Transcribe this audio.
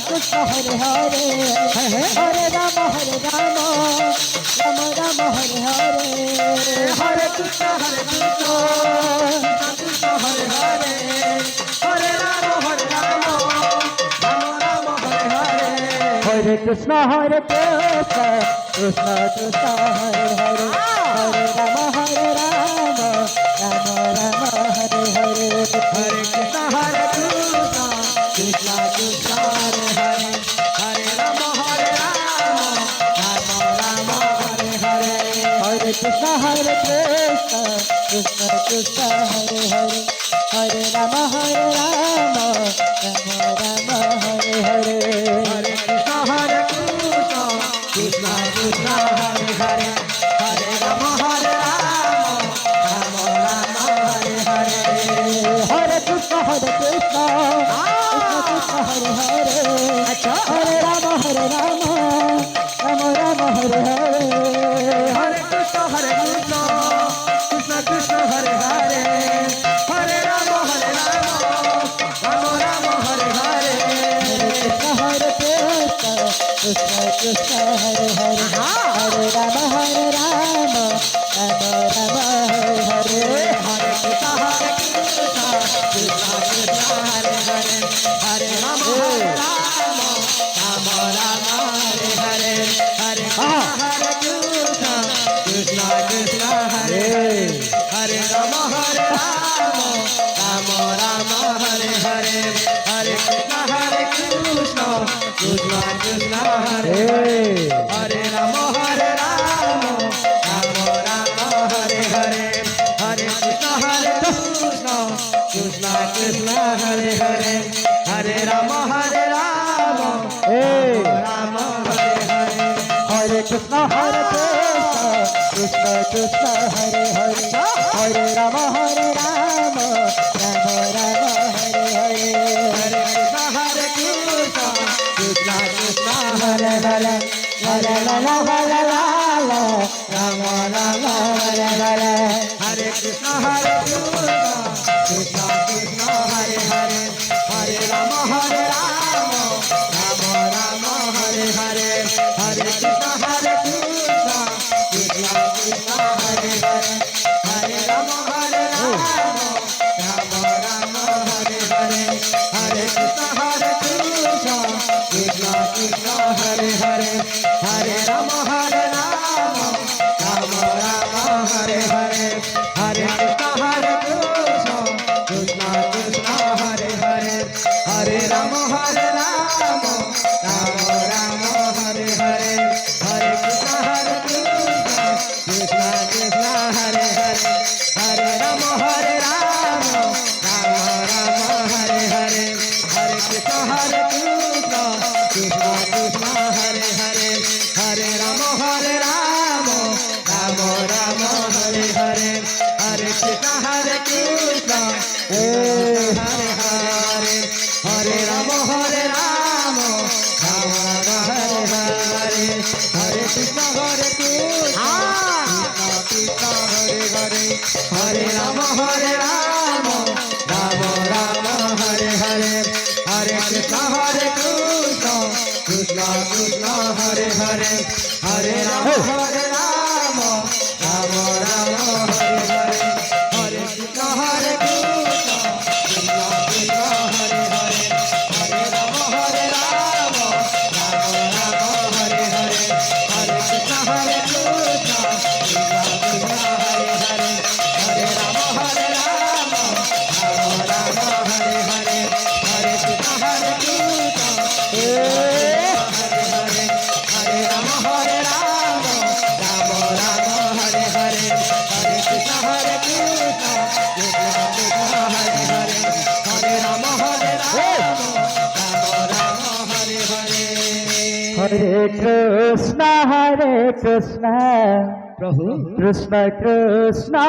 কৃষ্ণ হরে হরে হরে রাম রাম রাম হরে হরে হরে কৃষ্ণ কৃষ্ণ হরে হরে হরে রাম রাম রাম হরে হরে হরে কৃষ্ণ কৃষ্ণ কৃষ্ণ হরে হরে হরে রাম রাম রাম হরে হরে हरे कृष्ण कृष्ण कृष्ण हरे हरे हरे राम राम राम हरे हरे हरे कृष्ण कृष्ण कृष्ण हरे हरे हरे राम राम राम हरे हरे हरे कृष्ण कृष्ण कृष्ण हरे हरे हरे राम राम राम हरे हरे हरे कृष्ण कृष्ण कृष्ण हरे हरे अच्छा हरे राम राम राम हरे हरे हरे कृष्ण कृष्ण कृष्ण हरे हरे हरे राम राम राम हरे हरे हरे कृष्ण कृष्ण कृष्ण हरे हरे हरे राम राम राम हरे हरे हरे कृष्ण कृष्ण कृष्ण हरे हरे हरे राम राम राम हरे हरे हरे कृष्ण कृष्ण कृष्ण हरे हरे राम राम राम हरे हरे हरे कृष्ण कृष्ण कृष्ण हरे हरे राम राम राम हरे हरे हरे कृष्ण कृष्ण कृष्ण हरे हरे हरे राम राम हरे हरे हरे कृष्ण कृष्ण कृष्ण हरे हरे हरे राम राम राम हरे हरे हरे कृष्ण कृष्ण कृष्ण हरे हरे हरे राम राम राम राम हरे हरे हरे कृष्ण कृष्ण कृष्ण हरे हरे हरे राम राम राम हरे हरे हरे कृष्ण कृष्ण कृष्ण हरे हरे हरे राम राम हरे हरे हरे कृष्ण कृष्ण कृष्ण हरे हरे हरे राम राम हरे हरे हरे कृष्ण कृष्ण कृष्ण हरे हरे हरे राम राम राम हरे हरे हरे कृष्ण कृष्ण कृष्ण हरे हरे हरे राम राम राम हरे हरे हरे कृष्ण कृष्ण कृष्ण हरे हरे हरे राम राम राम हरे हरे हरे कृष्ण कृष्ण हरे हरे हरे राम राम हरे हरे हरे कृष्ण कृष्ण कृष्ण हरे हरे हरे राम राम राम हरे हरे हरे कृष्ण कृष्ण कृष्ण हरे हरे हरे राम राम राम हरे हरे हरे कृष्ण कृष्ण कृष्ण कृष्ण हरे हरे हरे राम राम राम हरे हरे हरे कृष्ण कृष्ण कृष्ण कृष्ण हरे हरे हरे राम राम राम हरे हरे हरे कृष्ण कृष्ण हरे हरे हरे राम राम राम हरे हरे हरे कृष्ण कृष्ण कृष्ण हरे हरे हरे राम राम हरे हरे हरे कृष्ण प्रभु कृष्ण कृष्ण